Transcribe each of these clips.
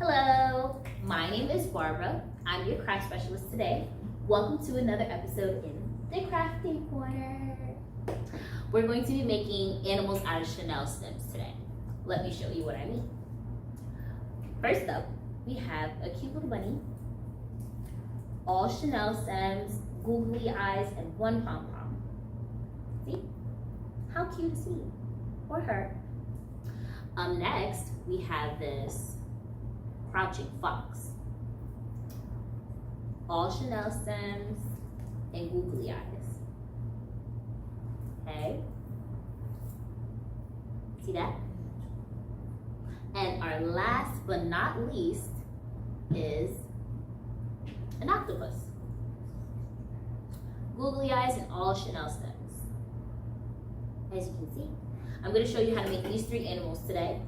Hello, my name is Barbara. I'm your craft specialist today. Welcome to another episode in the crafting corner. We're going to be making animals out of Chenille stems today. Let me show you what I mean. First up, we have a cute little bunny, all Chenille stems, googly eyes, and one pom-pom. See? How cute is he or her? Next, we have this crouching fox, all Chenille stems and googly eyes. Okay, see that? And our last but not least is an octopus, googly eyes and all Chenille stems. As you can see, I'm going to show you how to make these three animals today.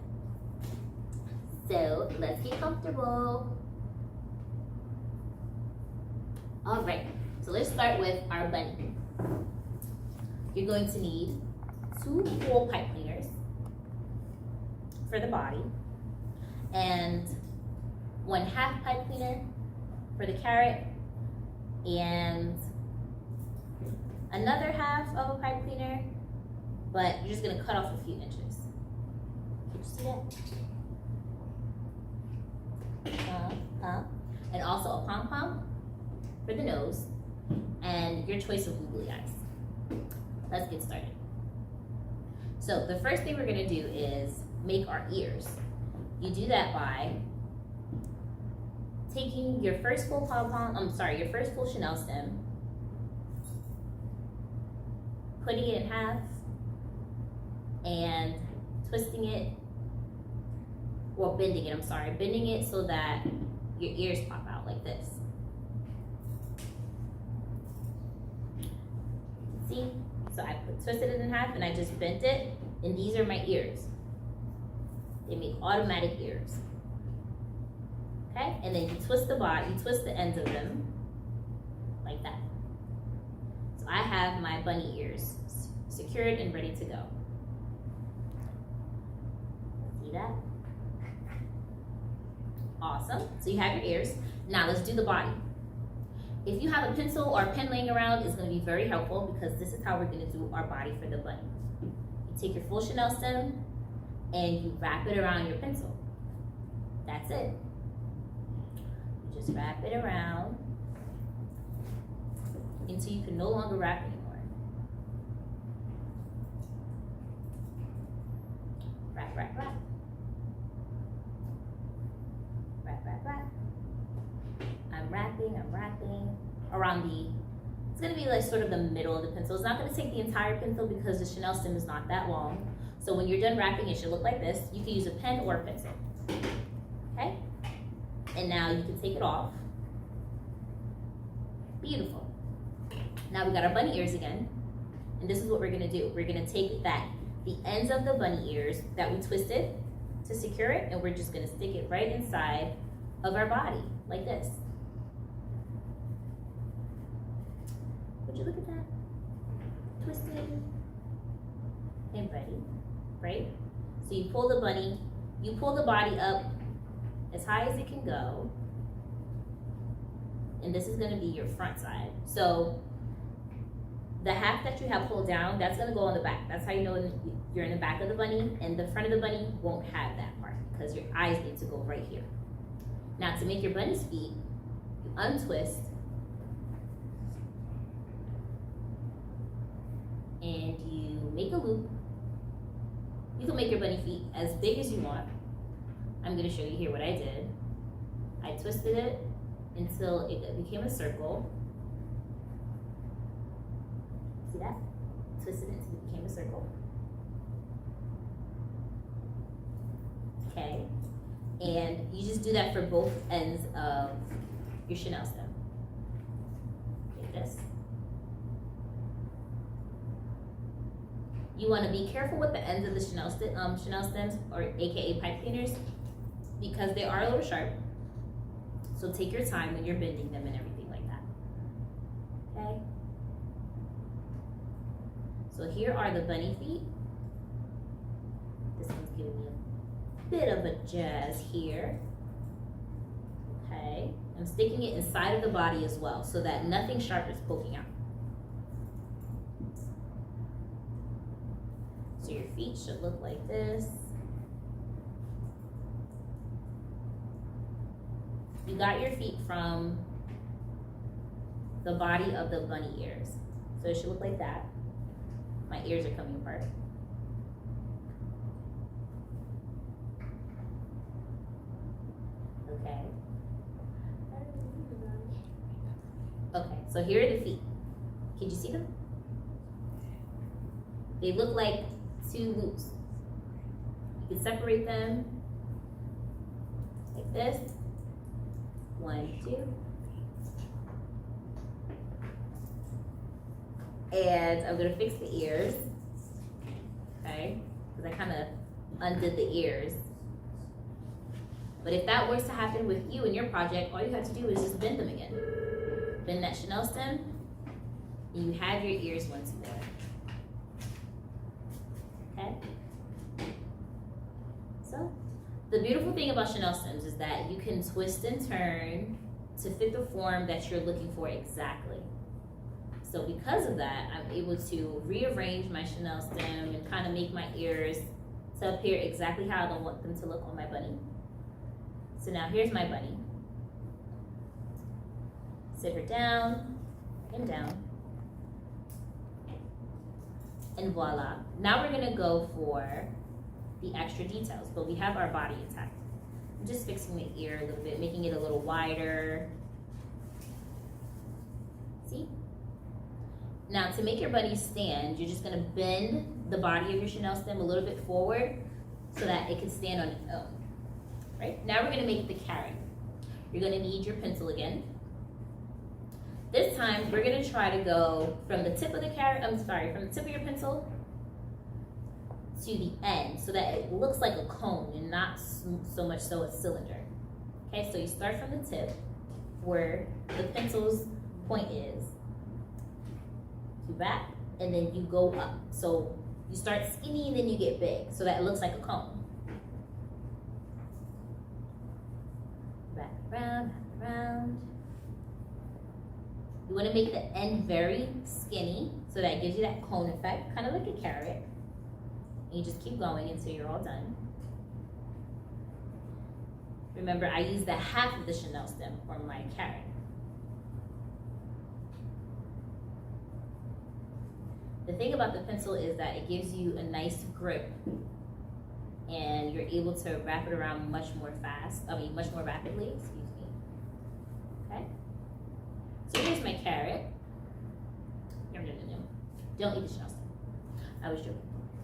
So let's get comfortable. All right, so let's start with our bunny. You're going to need 2 full pipe cleaners for the body and 1/2 pipe cleaner for the carrot and another half of a pipe cleaner, but you're just gonna cut off a few inches. Can you see that? And also a pom-pom for the nose and your choice of googly eyes. Let's get started. So the first thing we're gonna do is make our ears. You do that by taking your first full your first full Chenille stem, putting it in half and twisting it, or bending it so that your ears pop out like this. See? So I twisted it in half and I just bent it, and these are my ears. They make automatic ears. Okay? And then you twist the body, you twist the ends of them like that. So I have my bunny ears secured and ready to go. See that? Awesome. So you have your ears. Now let's do the body. If you have a pencil or a pen laying around, it's going to be very helpful because this is how we're going to do our body for the bunny. You take your full Chenille stem and you wrap it around your pencil. That's it. You just wrap it around until you can no longer wrap anymore. Wrap, wrap, wrap. I'm wrapping around it's gonna be like sort of the middle of the pencil. It's not gonna take the entire pencil because the Chenille stem is not that long. So when you're done wrapping, it should look like this. You can use a pen or a pencil, okay? And now you can take it off. Beautiful. Now we got our bunny ears again. And this is what we're gonna do. We're gonna take the ends of the bunny ears that we twisted to secure it, and we're just gonna stick it right inside of our body, like this. Would you look at that? Twisted and ready, right? So you pull the body up as high as it can go, and this is gonna be your front side. So the half that you have pulled down, that's gonna go on the back. That's how you know you're in the back of the bunny, and the front of the bunny won't have that part because your eyes need to go right here. Now to make your bunny's feet, you untwist and you make a loop. You can make your bunny feet as big as you want. I'm gonna show you here what I did. I twisted it until it became a circle. See that? Twisted it until it became a circle. Okay. And you just do that for both ends of your Chenille stem. Like this. You want to be careful with the ends of the Chenille stems, or aka pipe cleaners, because they are a little sharp. So take your time when you're bending them and everything like that. Okay? So here are the bunny feet. This one's giving me a bit of a jazz here. I'm sticking it inside of the body as well so that nothing sharp is poking out. So your feet should look like this. You got your feet from the body of the bunny ears. So it should look like that. My ears are coming apart. Okay. Okay, so here are the feet. Can you see them? They look like two loops. You can separate them like this. 1, 2. And I'm gonna fix the ears, okay? Because I kind of undid the ears. But if that were to happen with you in your project, all you have to do is just bend them again. Bend that Chenille stem, and you have your ears once more. Okay? So, the beautiful thing about Chenille stems is that you can twist and turn to fit the form that you're looking for exactly. So because of that, I'm able to rearrange my Chenille stem and kind of make my ears to appear exactly how I want them to look on my bunny. So now here's my bunny. Sit her down and down. And voila. Now we're gonna go for the extra details, but we have our body intact. I'm just fixing the ear a little bit, making it a little wider. See? Now to make your bunny stand, you're just gonna bend the body of your Chenille stem a little bit forward so that it can stand on its own. Right? Now we're gonna make the carrot. You're gonna need your pencil again. This time we're gonna try to go from the tip of the carrot, from the tip of your pencil to the end so that it looks like a cone and not so much so a cylinder. Okay, so you start from the tip where the pencil's point is, you back, and then you go up. So you start skinny and then you get big so that it looks like a cone. Back around. You want to make the end very skinny so that it gives you that cone effect, kind of like a carrot. And you just keep going until you're all done. Remember, I used the half of the Chenille stem for my carrot. The thing about the pencil is that it gives you a nice grip and you're able to wrap it around much more rapidly, excuse me. Okay? So here's my carrot. Don't eat the Chenille stem. I was joking.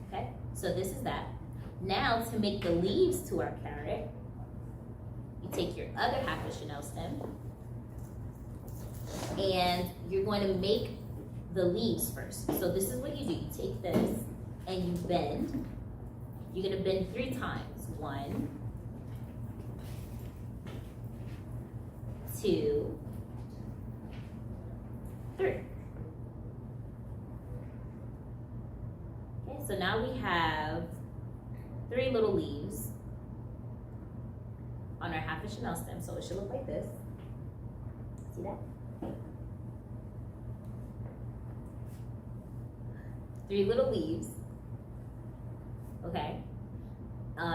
Okay? So this is that. Now to make the leaves to our carrot, you take your other half of Chenille stem and you're going to make the leaves first. So this is what you do. You take this and you bend. You're gonna bend 3 times. 1, 2, 3. Okay, so now we have 3 little leaves on our half a Chenille stem. So it should look like this. See that? 3 little leaves. Okay.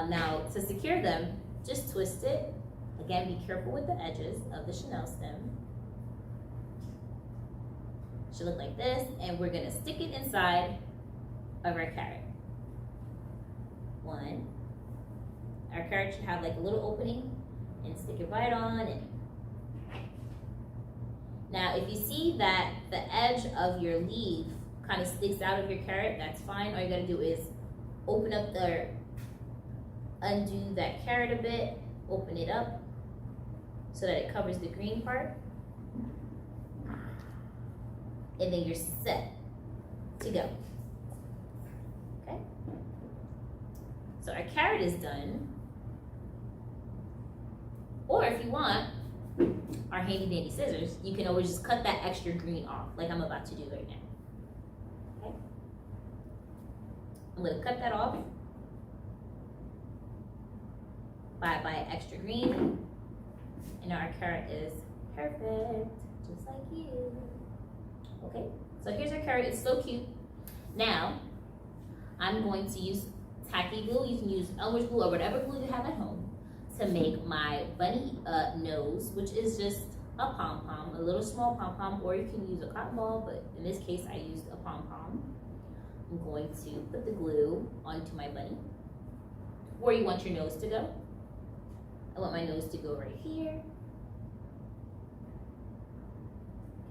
Now to secure them, just twist it. Again, be careful with the edges of the Chenille stem. Should look like this, and we're gonna stick it inside of our carrot. 1. Our carrot should have like a little opening, and stick it right on in. Now, if you see that the edge of your leaf kind of sticks out of your carrot, that's fine. All you gotta do is undo that carrot a bit, open it up so that it covers the green part. And then you're set to go. Okay? So our carrot is done. Or if you want, our handy dandy scissors, you can always just cut that extra green off, like I'm about to do right now. Okay? I'm gonna cut that off by extra green, and our carrot is Perfect, just like you. Okay, so here's our carrot. It's so cute. Now, I'm going to use tacky glue. You can use Elmer's glue or whatever glue you have at home to make my bunny nose, which is just a pom-pom, a little small pom-pom, or you can use a cotton ball, but in this case, I used a pom-pom. I'm going to put the glue onto my bunny. Where you want your nose to go. I want my nose to go right here.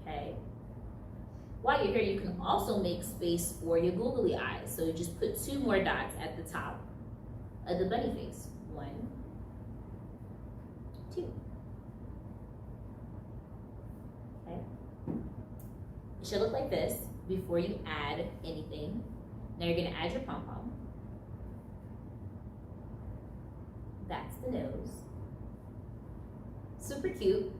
Okay. While you're here, you can also make space for your googly eyes. So you just put 2 more dots at the top of the bunny face. 1, 2. Okay. It should look like this before you add anything. Now you're gonna add your pom-pom. That's the nose. Super cute.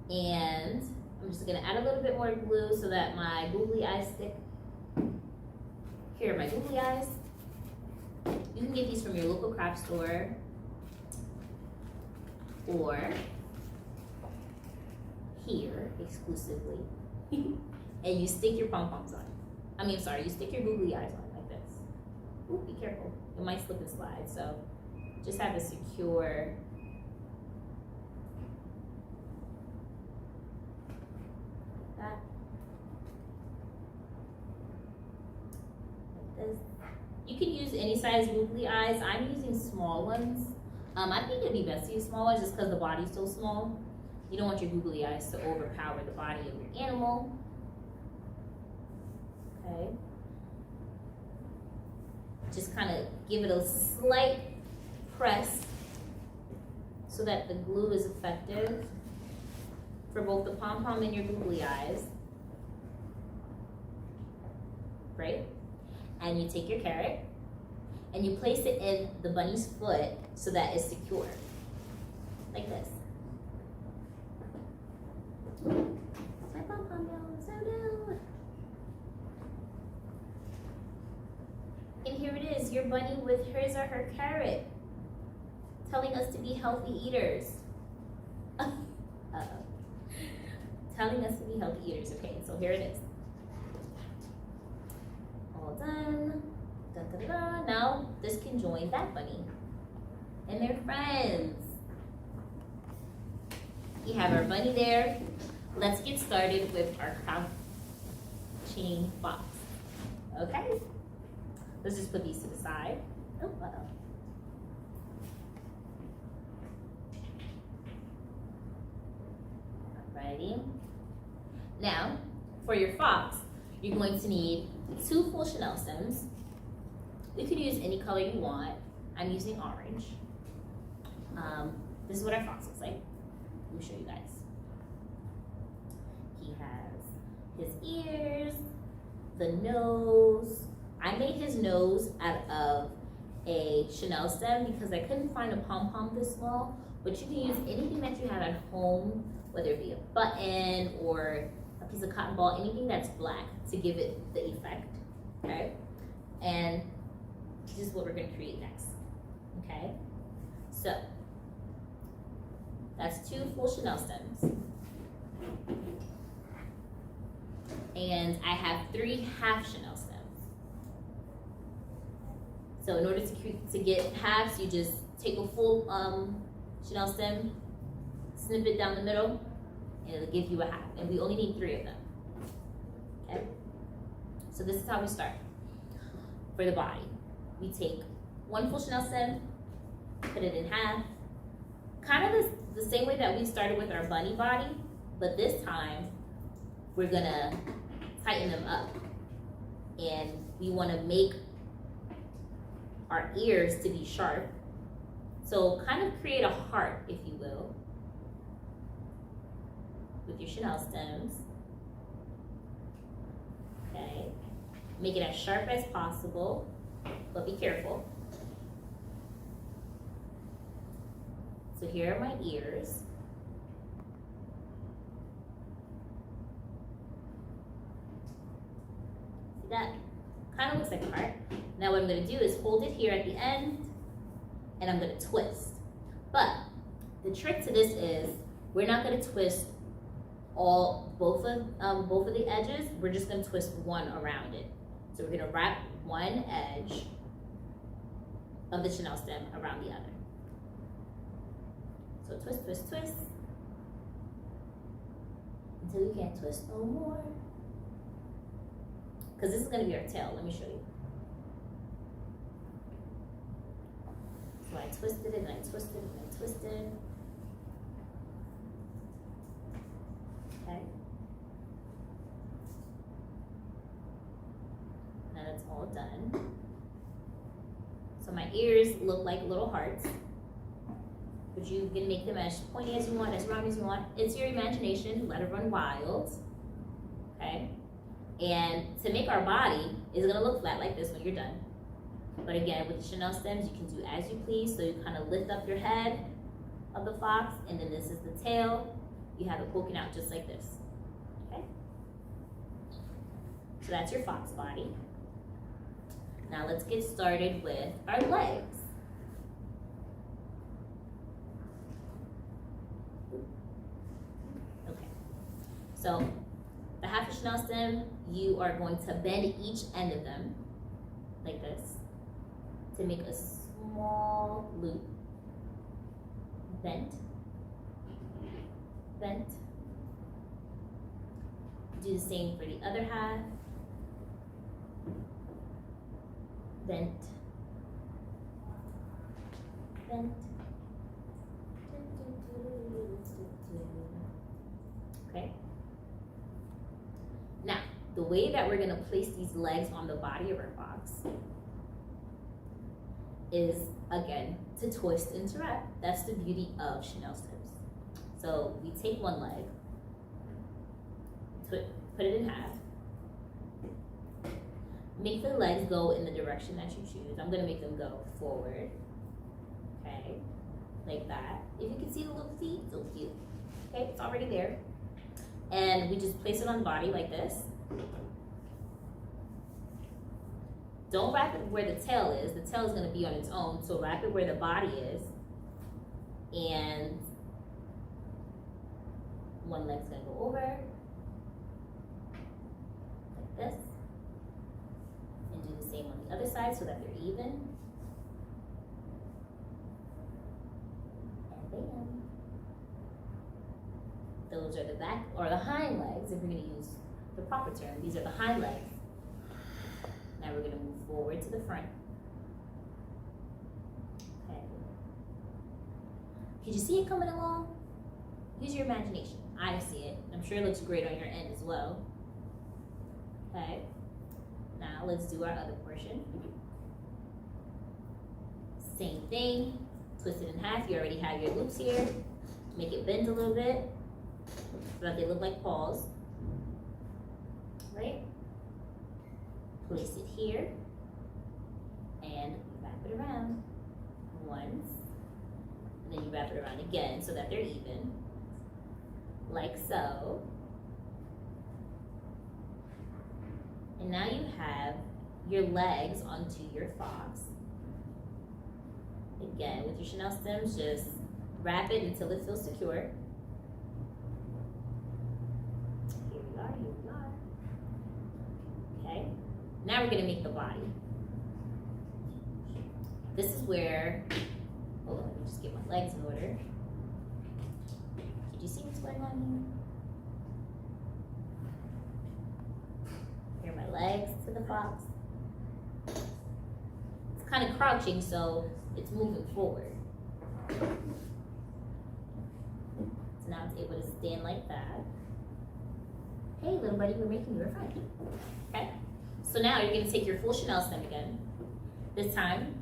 And I'm just gonna add a little bit more glue so that my googly eyes stick. Here are my googly eyes. You can get these from your local craft store or here exclusively. And you stick your pom-poms on. You stick your googly eyes on like this. Ooh, be careful. It might slip and slide, so just have a secure that. Like this. You can use any size googly eyes. I'm using small ones. I think it'd be best to use small ones just because the body's so small. You don't want your googly eyes to overpower the body of your animal. Okay. Just kind of give it a slight press so that the glue is effective for both the pom-pom and your googly eyes. Great. And you take your carrot and you place it in the bunny's foot so that it's secure. Like this. My pom-pom goes, oh no. And here it is, your bunny with his or her carrot, telling us to be healthy eaters. Telling us to be healthy eaters. Okay, so here it is. All done. Da, da, da. Now this can join that bunny and their friends. We have our bunny there. Let's get started with our crouching fox. Okay? Let's just put these to the side. Oh, uh-oh. Alrighty. Now, for your fox, you're going to need 2 full Chenille stems. You could use any color you want. I'm using orange. This is what our fox looks like. Let me show you guys. He has his ears, the nose. I made his nose out of a Chenille stem because I couldn't find a pom-pom this small, but you can use anything that you have at home, whether it be a button or a piece of cotton ball, anything that's black to give it the effect, okay? And this is what we're gonna create next, okay? So, that's 2 full Chenille stems. And I have 3 half Chenille stems. So in order to get halves, you just take a full Chenille stem, snip it down the middle, and it'll give you a half. And we only need 3 of them, okay? So this is how we start. For the body, we take 1 full Chenille stem, put it in half, kind of the same way that we started with our bunny body, but this time we're gonna tighten them up. And we wanna make our ears to be sharp. So kind of create a heart, if you will, with your Chenille stems. Okay, make it as sharp as possible, but be careful. So here are my ears. See that? Kind of looks like a heart. Now what I'm gonna do is hold it here at the end and I'm gonna twist. But the trick to this is we're not going to twist both of the edges. We're just going to twist one around it. So we're going to wrap one edge of the Chenille stem around the other. So twist, twist, twist until you can't twist no more. Because this is going to be our tail. Let me show you. So I twisted it and I twisted it and I twisted. Okay. Now that's all done. So my ears look like little hearts. But you can make them as pointy as you want, as round as you want. It's your imagination. Let it run wild. Okay. And to make our body, it's going to look flat like this when you're done. But again, with the Chenille stems, you can do as you please. So you kind of lift up your head of the fox, and then this is the tail. You have it poking out just like this. Okay? So that's your fox body. Now let's get started with our legs. Okay. So the half a Chenille stem, you are going to bend each end of them like this to make a small loop. Bent, bent. Do the same for the other half. Bent, bent. Okay. Now, the way that we're going to place these legs on the body of our fox is, again, to twist and to wrap. That's the beauty of Chenille stems. So we take one leg, put it in half, make the legs go in the direction that you choose. I'm going to make them go forward, okay, like that. If you can see the little feet, so cute. Okay, it's already there. And we just place it on the body like this. Don't wrap it where the tail is. The tail is going to be on its own, so wrap it where the body is. And one leg's going to go over, like this. And do the same on the other side so that they're even. And bam. Those are the back, or the hind legs, if we're going to use the proper term. These are the hind legs. Now we're going to move forward to the front. Okay. Did you see it coming along? Use your imagination. I see it. I'm sure it looks great on your end as well. Okay. Now let's do our other portion. Same thing. Twist it in half. You already have your loops here. Make it bend a little bit so that they look like paws. Right? Place it here and wrap it around once, and then you wrap it around again so that they're even, like so. And now you have your legs onto your fox. Again, with your Chenille stems, just wrap it until it feels secure. Here we are, here we are. Okay. Now we're going to make the body. This is where, hold on, let me just get my legs in order. Did you see what's going on here? Here are my legs to the fox. It's kind of crouching, so it's moving forward. So now it's able to stand like that. Hey, little buddy, we're making you a friend. Okay? So now you're going to take your full Chenille stem again. This time,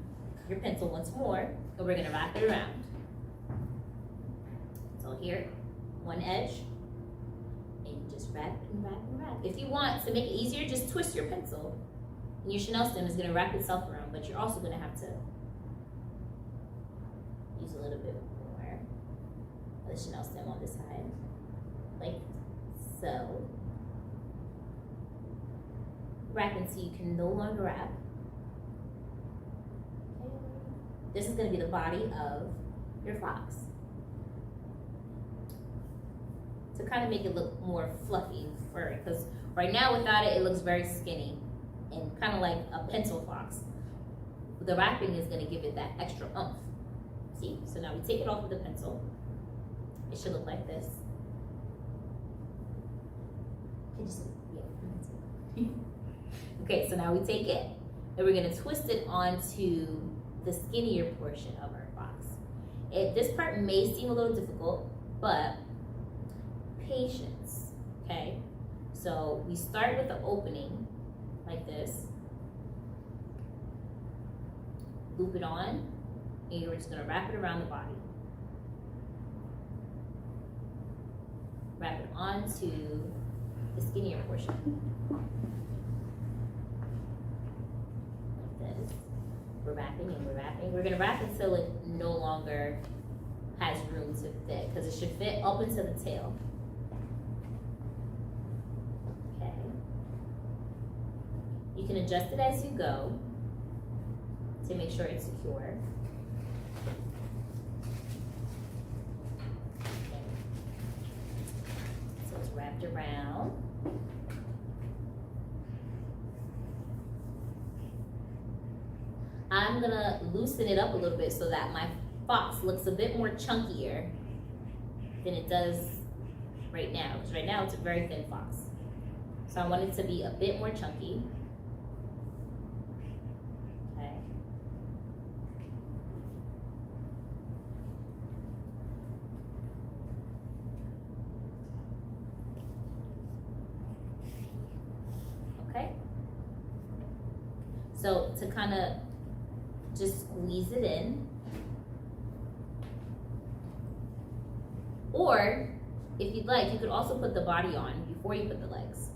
your pencil once more, and we're going to wrap it around. So here, one edge, and you just wrap and wrap and wrap. If you want to make it easier, just twist your pencil, and your Chenille stem is going to wrap itself around, but you're also going to have to use a little bit more of the Chenille stem on this side, like so. Wrap until you can no longer wrap. Okay. This is going to be the body of your fox. to kind of make it look more fluffy and furry. Because right now without it, it looks very skinny and kind of like a pencil fox. The wrapping is going to give it that extra oomph. See? So now we take it off with the pencil. It should look like this. Can you see? Yeah. Okay, so now we take it and we're going to twist it onto the skinnier portion of our fox. This part may seem a little difficult, but patience, okay? So we start with the opening like this, loop it on, and you're just gonna wrap it around the body. Wrap it onto the skinnier portion. Like this. We're wrapping and we're wrapping. We're gonna wrap until it no longer has room to fit, because it should fit up into the tail. Okay. You can adjust it as you go to make sure it's secure. Okay. So it's wrapped around. I'm gonna loosen it up a little bit so that my fox looks a bit more chunkier than it does right now. Because right now it's a very thin fox. So I want it to be a bit more chunky. Okay. Okay. So to kind of just squeeze it in. Or, if you'd like, you could also put the body on before you put the legs.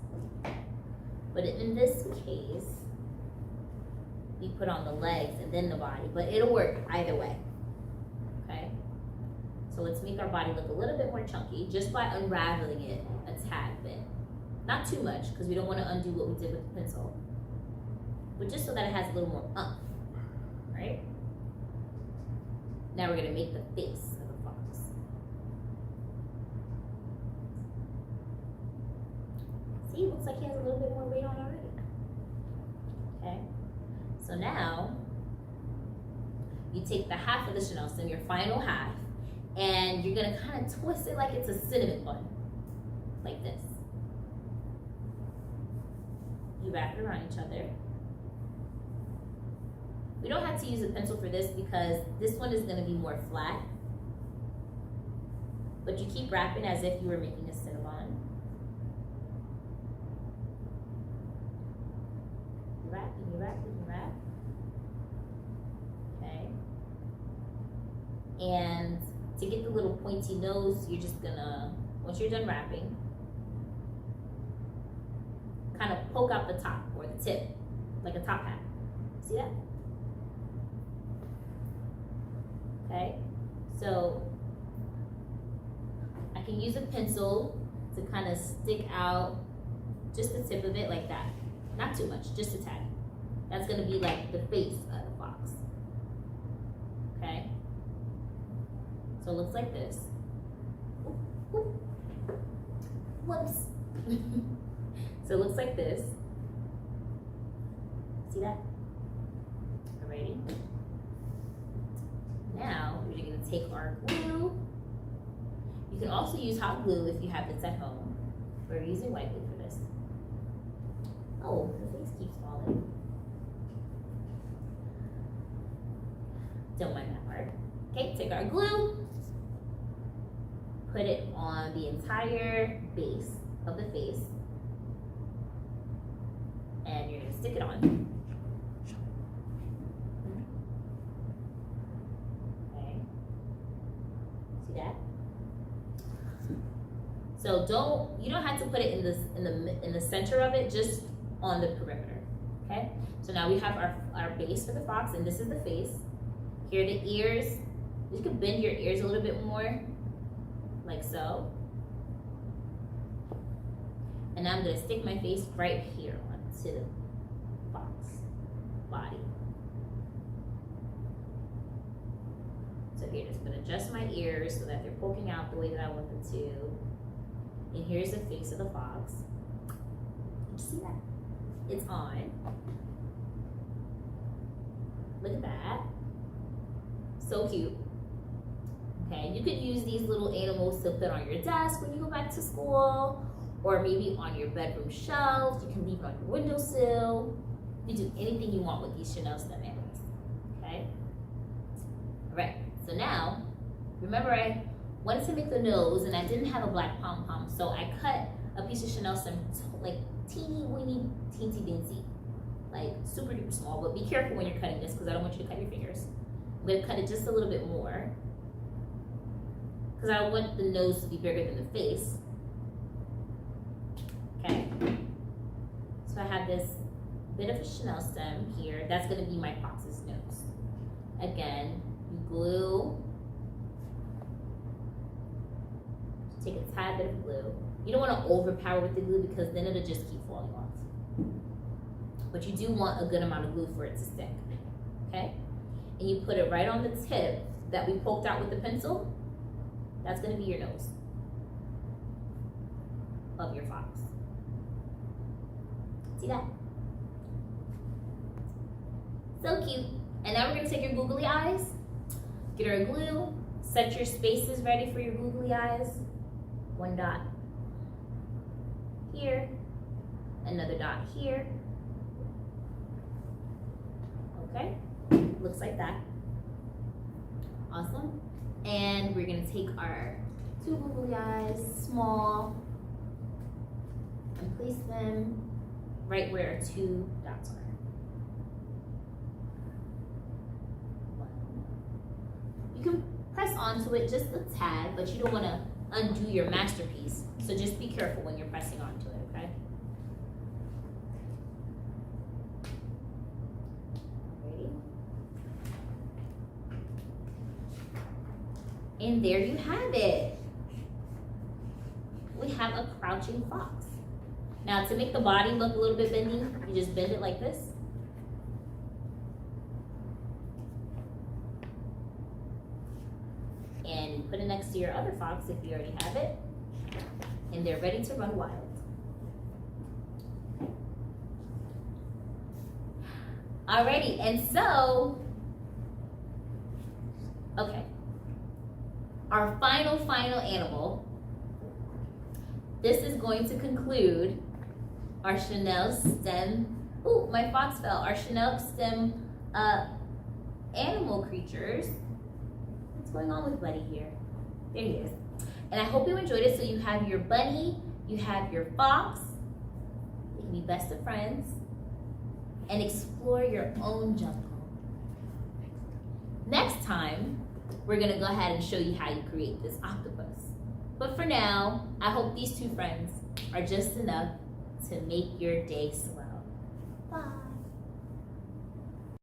But in this case, we put on the legs and then the body, but it'll work either way, okay? So let's make our body look a little bit more chunky just by unraveling it a tad bit. Not too much, because we don't want to undo what we did with the pencil, but just so that it has a little more oomph, right? Now we're gonna make the face of the fox. See, it looks like he has a little bit more weight on already. Okay, so now you take the half of the Chenille, so your final half, and you're gonna kind of twist it like it's a cinnamon bun, like this. You wrap it around each other. We don't have to use a pencil for this because this one is gonna be more flat. But you keep wrapping as if you were making a Cinnabon. You wrap, and you wrap, and you wrap. Okay. And to get the little pointy nose, you're just gonna, once you're done wrapping, kind of poke out the top or the tip, like a top hat. See that? Okay, so I can use a pencil to kind of stick out just the tip of it like that. Not too much, just a tad. That's gonna be like the face of the fox. Okay, so it looks like this. Oop, oop. Whoops. So it looks like this. See that? Alrighty. Now, we're going to take our glue. You can also use hot glue if you have this at home. We're using white glue for this. Oh, the face keeps falling. Don't mind that part. Okay, take our glue. Put it on the entire base of the face. And you're going to stick it on. That. So you don't have to put it in the center of it, just on the perimeter. Okay? So now we have our base for the fox, and this is the face. Here are the ears. You can bend your ears a little bit more, like so. And now I'm gonna stick my face right here onto the fox body. So here, just gonna adjust my ears so that they're poking out the way that I want them to. And here's the face of the fox. Did you see that? It's on. Look at that. So cute. Okay, you could use these little animals to put on your desk when you go back to school, or maybe on your bedroom shelf. You can leave it on your windowsill. You can do anything you want with these Chenille stem animals. Okay? All right, so now, remember I wanted to make the nose and I didn't have a black pom-pom, so I cut a piece of Chenille stem like teeny weeny, teensy weensy, like super duper small, but be careful when you're cutting this because I don't want you to cut your fingers. I'm gonna cut it just a little bit more because I want the nose to be bigger than the face. Okay, so I have this bit of a Chenille stem here. That's gonna be my fox's nose. Again, you glue. Take a tad bit of glue. You don't want to overpower with the glue because then it'll just keep falling off. But you do want a good amount of glue for it to stick. Okay? And you put it right on the tip that we poked out with the pencil. That's going to be your nose of your fox. See that? So cute. And now we're going to take your googly eyes, get our glue, set your spaces ready for your googly eyes. One dot here, another dot here. Okay, looks like that. Awesome. And we're gonna take our two googly eyes, small, and place them right where our two dots are. You can press onto it just a tad, but you don't want to undo your masterpiece. So just be careful when you're pressing onto it, okay? Ready? And there you have it. We have a crouching fox. Now to make the body look a little bit bendy, you just bend it like this. And you put it next to your other fox if you already have it. And they're ready to run wild. Alrighty, and so, okay. Our final animal. This is going to conclude our Chenille stem. Ooh, my fox fell. Our Chenille stem animal creatures. What's going on with Buddy here? There he is. And I hope you enjoyed it. So you have your bunny, you have your fox. You can be best of friends and explore your own jungle. Next time, we're gonna go ahead and show you how you create this octopus. But for now, I hope these two friends are just enough to make your day swell. Bye.